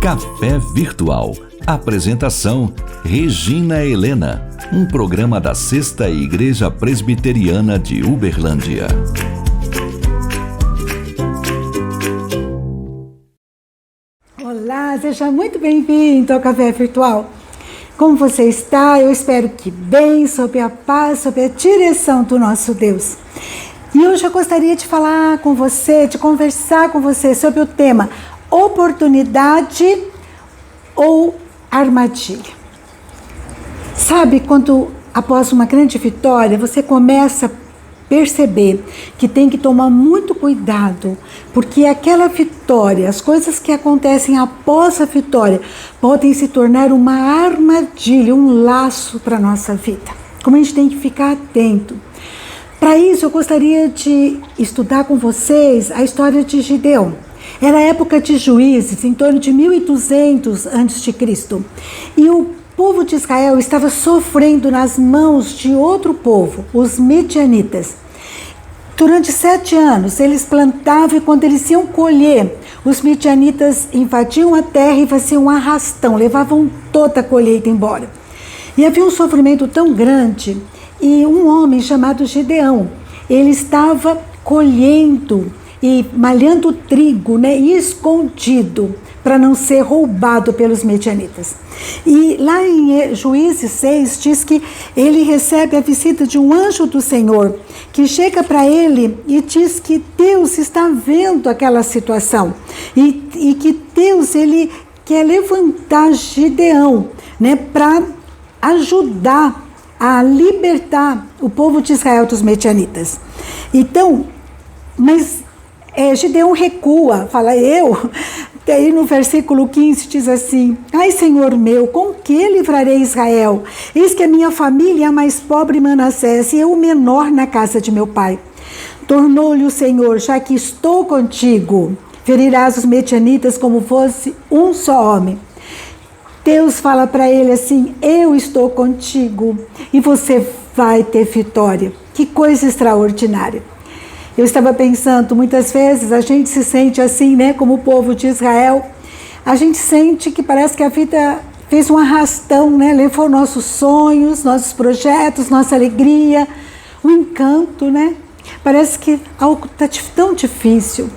Café Virtual. Apresentação: Regina Helena. Um programa da Sexta Igreja Presbiteriana de Uberlândia. Olá, seja muito bem-vindo ao Café Virtual. Como você está? Eu espero que bem, sob a paz, sob a direção do nosso Deus. E hoje eu gostaria de falar com você, de conversar com você sobre o tema oportunidade ou armadilha. Sabe, quando após uma grande vitória, você começa a perceber que tem que tomar muito cuidado, porque aquela vitória, as coisas que acontecem após a vitória, podem se tornar uma armadilha, um laço para a nossa vida. Como a gente tem que ficar atento. Para isso, eu gostaria de estudar com vocês a história de Gideão. Era a época de Juízes, em torno de 1200 a.C. E o povo de Israel estava sofrendo nas mãos de outro povo, os midianitas. Durante 7 anos, eles plantavam e quando eles iam colher, os midianitas invadiam a terra e faziam um arrastão, levavam toda a colheita embora. E havia um sofrimento tão grande, e um homem chamado Gideão, ele estava colhendo e malhando trigo, escondido, para não ser roubado pelos midianitas. E lá em Juízes 6 diz que ele recebe a visita de um anjo do Senhor, que chega para ele e diz que Deus está vendo aquela situação, e que Deus ele quer levantar Gideão, para ajudar a libertar o povo de Israel dos midianitas. Então, mas Gideão recua, fala Daí no versículo 15 diz assim: ai, Senhor meu, com que livrarei Israel? Eis que a minha família é a mais pobre Manassés e eu o menor na casa de meu pai. Tornou-lhe o Senhor: já que estou contigo, ferirás os midianitas como fosse um só homem. Deus fala para ele assim: eu estou contigo e você vai ter vitória. Que coisa extraordinária. Eu estava pensando, muitas vezes a gente se sente assim, como o povo de Israel. A gente sente que parece que a vida fez um arrastão, levou nossos sonhos, nossos projetos, nossa alegria, o encanto, Parece que algo está tão difícil.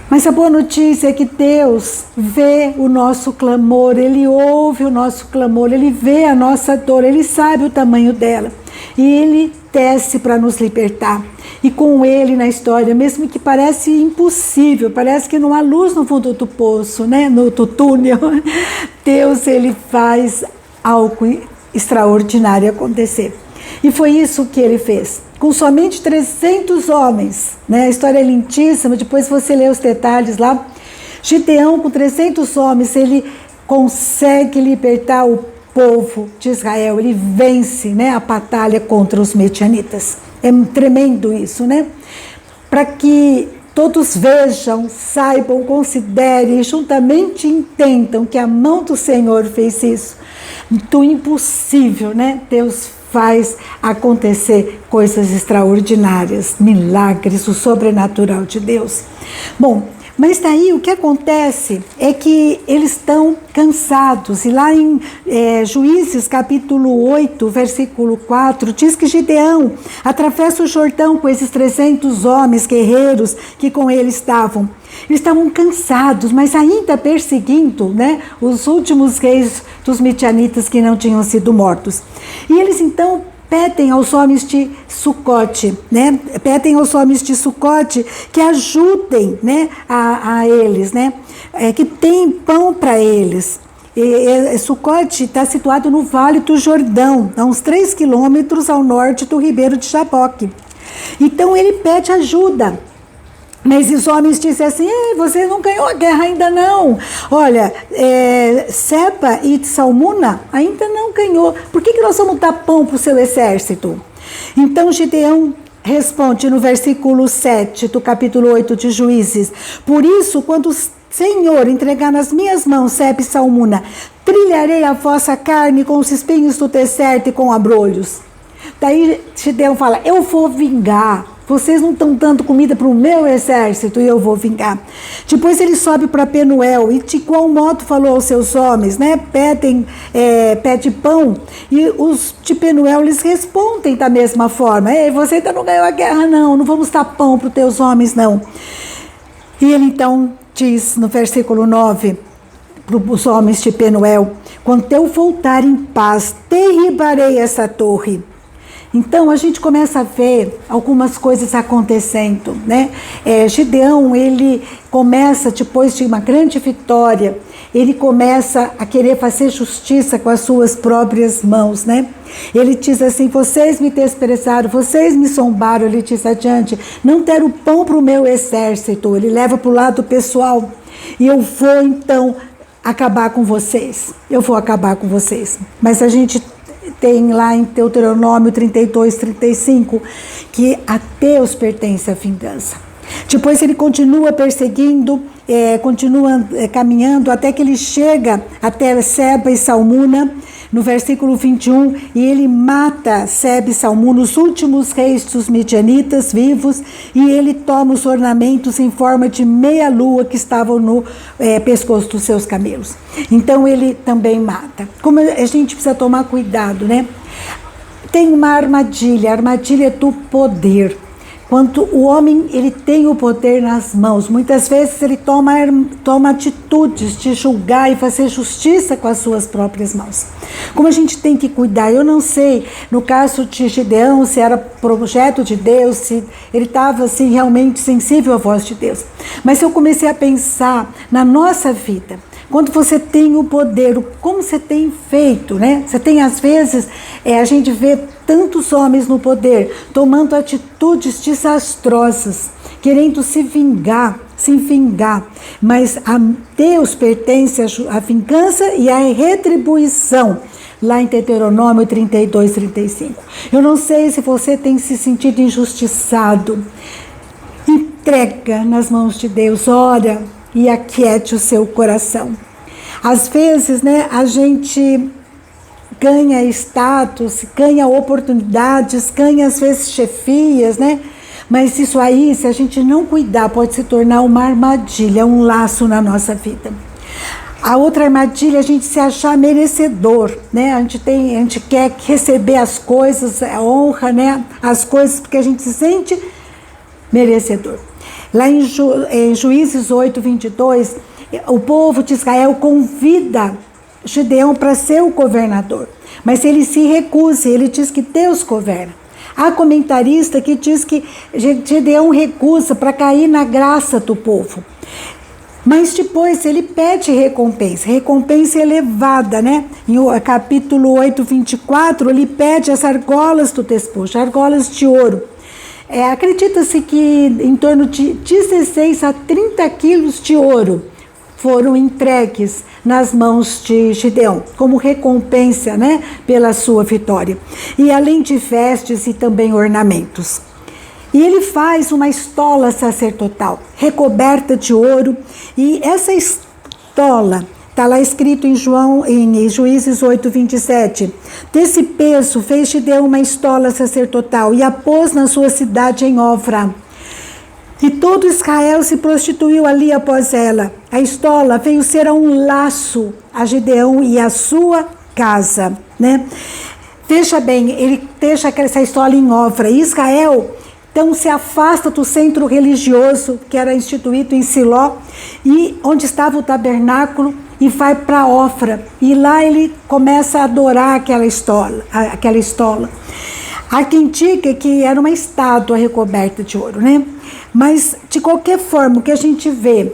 Mas a boa notícia é que Deus vê o nosso clamor, Ele ouve o nosso clamor, Ele vê a nossa dor, Ele sabe o tamanho dela. E Ele desce para nos libertar. E com Ele na história, mesmo que parece impossível, parece que não há luz no fundo do poço, no túnel, Deus Ele faz algo extraordinário acontecer. E foi isso que Ele fez. Com somente 300 homens, a história é lindíssima, depois você lê os detalhes lá. Gideão, com 300 homens, ele consegue libertar o povo de Israel, ele vence a batalha contra os midianitas. É tremendo isso, Para que todos vejam, saibam, considerem e juntamente entendam que a mão do Senhor fez isso. Do impossível, Deus faz acontecer coisas extraordinárias, milagres, o sobrenatural de Deus. Bom, mas daí o que acontece é que eles estão cansados. E lá em Juízes capítulo 8, versículo 4, diz que Gideão atravessa o Jordão com esses 300 homens guerreiros que com ele estavam. Eles estavam cansados, mas ainda perseguindo os últimos reis dos midianitas que não tinham sido mortos. E eles então pedem aos homens de Sucote, pedem aos homens de Sucote que ajudem a eles, que deem pão para eles. Sucote está situado no Vale do Jordão, a uns 3 quilômetros ao norte do Ribeiro de Jaboque. Então ele pede ajuda. Mas os homens dizem assim: você não ganhou a guerra ainda não. Olha, Seba e Salmuna ainda não ganhou. Por que nós vamos dar pão para o seu exército? Então Gideão responde no versículo 7 do capítulo 8 de Juízes: por isso, quando o Senhor entregar nas minhas mãos Seba e Salmuna, trilharei a vossa carne com os espinhos do deserto e com abrolhos. Daí Gideão fala, eu vou vingar. Vocês não estão dando comida para o meu exército e eu vou vingar. Depois ele sobe para Penuel e de qual modo falou aos seus homens, né? Pede pão. E os de Penuel lhes respondem da mesma forma. Ei, você ainda não ganhou a guerra, não. Não vamos dar pão para os teus homens, não. E ele então diz no versículo 9 para os homens de Penuel, quando eu voltar em paz, derribarei essa torre. Então a gente começa a ver algumas coisas acontecendo, né? Gideão, ele começa, depois de uma grande vitória, ele começa a querer fazer justiça com as suas próprias mãos, né? Ele diz assim, vocês me desprezaram, vocês me zombaram, ele diz adiante, não deram pão para o meu exército, ele leva para o lado pessoal, e eu vou então acabar com vocês, eu vou acabar com vocês. Mas a gente tem lá em Deuteronômio 32, 35, que a Deus pertence a vingança. Depois ele continua perseguindo, continua caminhando até que ele chega até Seba e Salmuna, no versículo 21, e ele mata Seba e Salmuna, os últimos reis dos midianitas vivos, e ele toma os ornamentos em forma de meia-lua que estavam no pescoço dos seus camelos. Então ele também mata. Como a gente precisa tomar cuidado, né? Tem uma armadilha, a armadilha do poder. Quando o homem ele tem o poder nas mãos, muitas vezes ele toma atitudes de julgar e fazer justiça com as suas próprias mãos. Como a gente tem que cuidar, eu não sei, no caso de Gideão, se era projeto de Deus, se ele estava assim, realmente sensível à voz de Deus. Mas eu comecei a pensar na nossa vida. Quando você tem o poder, como você tem feito, né? Você tem, às vezes, a gente vê tantos homens no poder tomando atitudes desastrosas, querendo se vingar, mas a Deus pertence a vingança e a retribuição, lá em Deuteronômio 32, 35. Eu não sei se você tem se sentido injustiçado, entrega nas mãos de Deus, ora e aquiete o seu coração. Às vezes, né, a gente ganha status, ganha oportunidades, ganha às vezes chefias, né? Mas isso aí, se a gente não cuidar, pode se tornar uma armadilha, um laço na nossa vida. A outra armadilha é a gente se achar merecedor, né? A gente quer receber as coisas, a honra, né? As coisas porque a gente se sente merecedor. Lá em Juízes 8, 22, o povo de Israel convida Gideão para ser o governador, mas ele se recusa, ele diz que Deus governa. Há comentarista que diz que Gideão recusa para cair na graça do povo. Mas depois ele pede recompensa elevada, né? Em capítulo 8, 24, ele pede as argolas do despojo, argolas de ouro. Acredita-se que em torno de 16 a 30 quilos de ouro foram entregues nas mãos de Gideão, como recompensa, né, pela sua vitória. E além de vestes e também ornamentos. E ele faz uma estola sacerdotal, recoberta de ouro, e essa estola está lá escrito em Juízes 8, 27. Desse peso fez Gideão uma estola sacerdotal e a pôs na sua cidade em Ofra. E todo Israel se prostituiu ali após ela. A estola veio ser um laço a Gideão e a sua casa, né? Veja bem, ele deixa essa estola em Ofra. Israel então se afasta do centro religioso que era instituído em Siló, e onde estava o tabernáculo, e vai para Ofra, e lá ele começa a adorar aquela estola. Há quem diga que era uma estátua recoberta de ouro, né? Mas de qualquer forma, o que a gente vê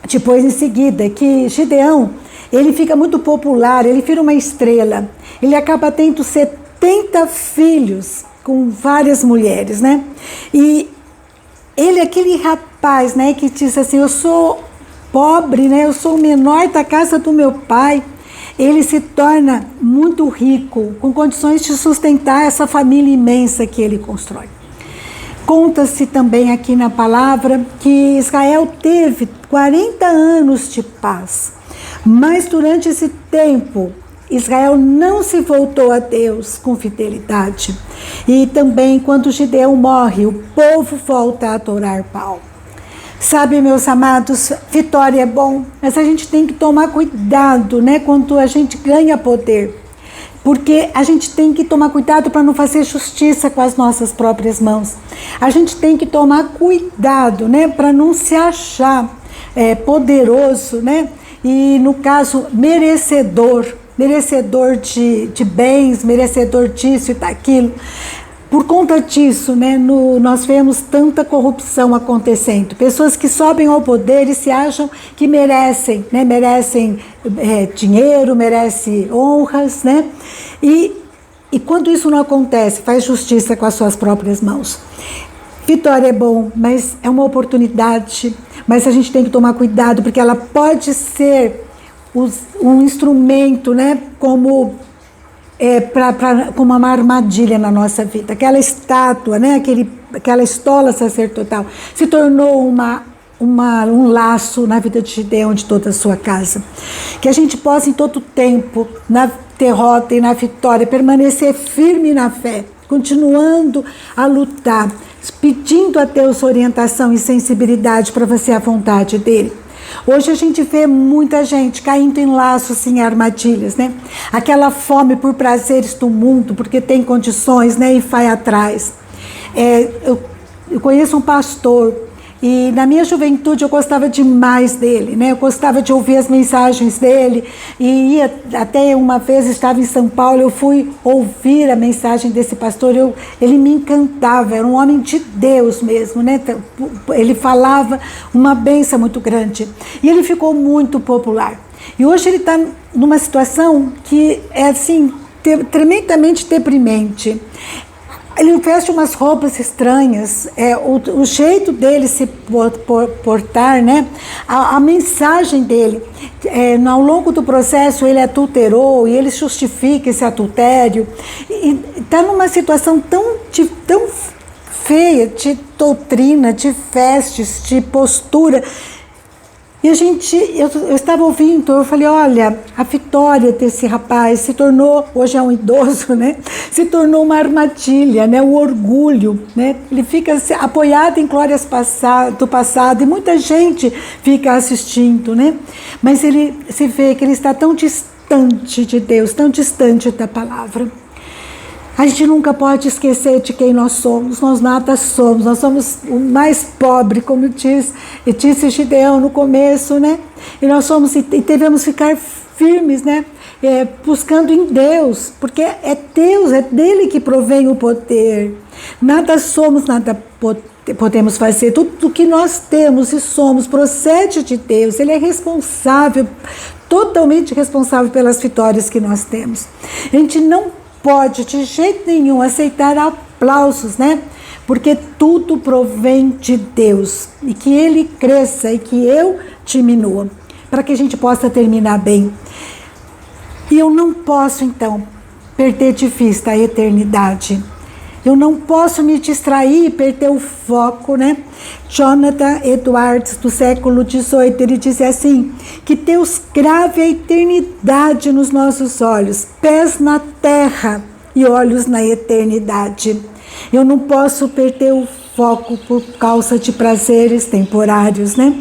depois em seguida é que Gideão, ele fica muito popular, ele vira uma estrela, ele acaba tendo 70 filhos com várias mulheres, né? E ele é aquele rapaz, né, que diz assim, eu sou pobre, né? Eu sou o menor da casa do meu pai. Ele se torna muito rico, com condições de sustentar essa família imensa que ele constrói. Conta-se também aqui na palavra que Israel teve 40 anos de paz, mas durante esse tempo Israel não se voltou a Deus com fidelidade. E também, quando Gideão morre, o povo volta a adorar Baal. Sabe, meus amados, vitória é bom, mas a gente tem que tomar cuidado, né, quando a gente ganha poder. Porque a gente tem que tomar cuidado para não fazer justiça com as nossas próprias mãos. A gente tem que tomar cuidado, né, para não se achar poderoso, né, e no caso merecedor de bens, merecedor disso e daquilo. Por conta disso, né, nós vemos tanta corrupção acontecendo. Pessoas que sobem ao poder e se acham que merecem, né, merecem dinheiro, merecem honras, né? E quando isso não acontece, faz justiça com as suas próprias mãos. Vitória é bom, mas é uma oportunidade. Mas a gente tem que tomar cuidado, porque ela pode ser um instrumento, né, como uma armadilha na nossa vida. Aquela estátua, né, aquela estola sacerdotal se tornou um laço na vida de Gideão, de toda a sua casa. Que a gente possa em todo tempo, na derrota e na vitória, permanecer firme na fé, continuando a lutar, pedindo a Deus orientação e sensibilidade para fazer a vontade dele. Hoje a gente vê muita gente caindo em laços, em armadilhas, né? Aquela fome por prazeres do mundo, porque tem condições, né? E vai atrás. Eu conheço um pastor e na minha juventude eu gostava demais dele, né? Eu gostava de ouvir as mensagens dele e até uma vez estava em São Paulo, eu fui ouvir a mensagem desse pastor, ele me encantava, era um homem de Deus mesmo, né? Ele falava uma bênção muito grande e ele ficou muito popular. E hoje ele está numa situação que é assim, tremendamente deprimente. Ele veste umas roupas estranhas, o jeito dele se portar, né? A mensagem dele, ao longo do processo ele adulterou e ele justifica esse adultério. E está numa situação tão feia de doutrina, de vestes, de postura. E eu estava ouvindo, eu falei, olha, a vitória desse rapaz se tornou, hoje é um idoso, né? Se tornou uma armadilha, né? O orgulho, né? Ele fica apoiado em glórias do passado e muita gente fica assistindo, né? Mas ele se vê que ele está tão distante de Deus, tão distante da palavra. A gente nunca pode esquecer de quem nós somos, nós nada somos, nós somos o mais pobre, como disse Gideão no começo, né? E nós somos, e devemos ficar firmes, né? Buscando em Deus, porque é Deus, é dele que provém o poder. Nada somos, nada podemos fazer. Tudo que nós temos e somos procede de Deus, ele é responsável, totalmente responsável pelas vitórias que nós temos. A gente não pode de jeito nenhum aceitar aplausos, né? Porque tudo provém de Deus e que ele cresça e que eu diminua, para que a gente possa terminar bem. E eu não posso então perder de vista a eternidade. Eu não posso me distrair e perder o foco, né? Jonathan Edwards, do século XVIII, ele dizia assim, que Deus grave a eternidade nos nossos olhos, pés na terra e olhos na eternidade. Eu não posso perder o foco por causa de prazeres temporários, né?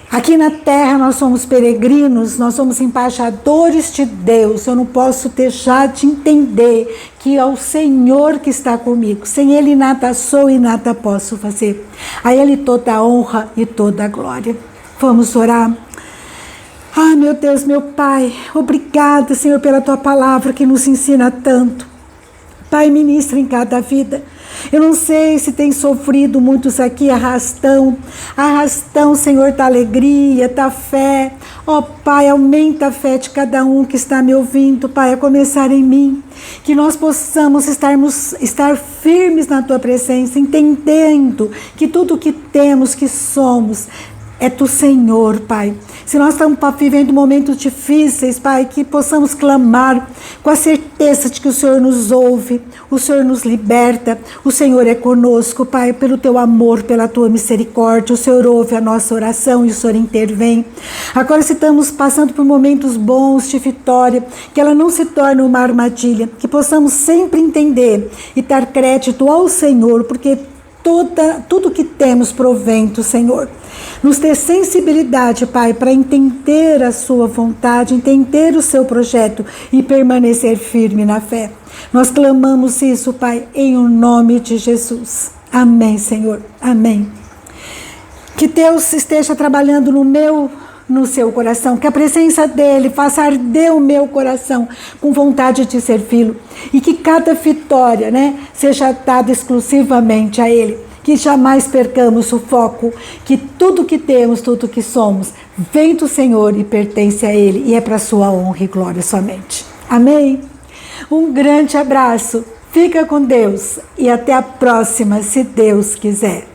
Aqui na terra nós somos peregrinos, nós somos embaixadores de Deus. Eu não posso deixar de entender que é o Senhor que está comigo. Sem Ele nada sou e nada posso fazer. A Ele toda a honra e toda a glória. Vamos orar. Ah, meu Deus, meu Pai, obrigada, Senhor, pela Tua palavra que nos ensina tanto. Pai, ministra em cada vida. Eu não sei se tem sofrido muitos aqui arrastão, Senhor, da alegria, da fé. Ó Pai, aumenta a fé de cada um que está me ouvindo, Pai, a começar em mim. Que nós possamos estar firmes na Tua presença, entendendo que tudo que temos, que somos, é do Senhor, Pai. Se nós estamos vivendo momentos difíceis, Pai, que possamos clamar com a certeza de que o Senhor nos ouve, o Senhor nos liberta, o Senhor é conosco, Pai, pelo Teu amor, pela Tua misericórdia, o Senhor ouve a nossa oração e o Senhor intervém. Agora, se estamos passando por momentos bons de vitória, que ela não se torne uma armadilha, que possamos sempre entender e dar crédito ao Senhor, porque tudo que temos provém do Senhor. Nos dê sensibilidade, Pai, para entender a sua vontade, entender o seu projeto e permanecer firme na fé. Nós clamamos isso, Pai, em o nome de Jesus. Amém, Senhor. Amém. Que Deus esteja trabalhando no seu coração, que a presença dele faça arder o meu coração com vontade de servi-lo e que cada vitória, seja dada exclusivamente a ele, que jamais percamos o foco, que tudo que temos, tudo que somos, vem do Senhor e pertence a ele e é para sua honra e glória somente. Amém? Um grande abraço, fica com Deus e até a próxima, se Deus quiser.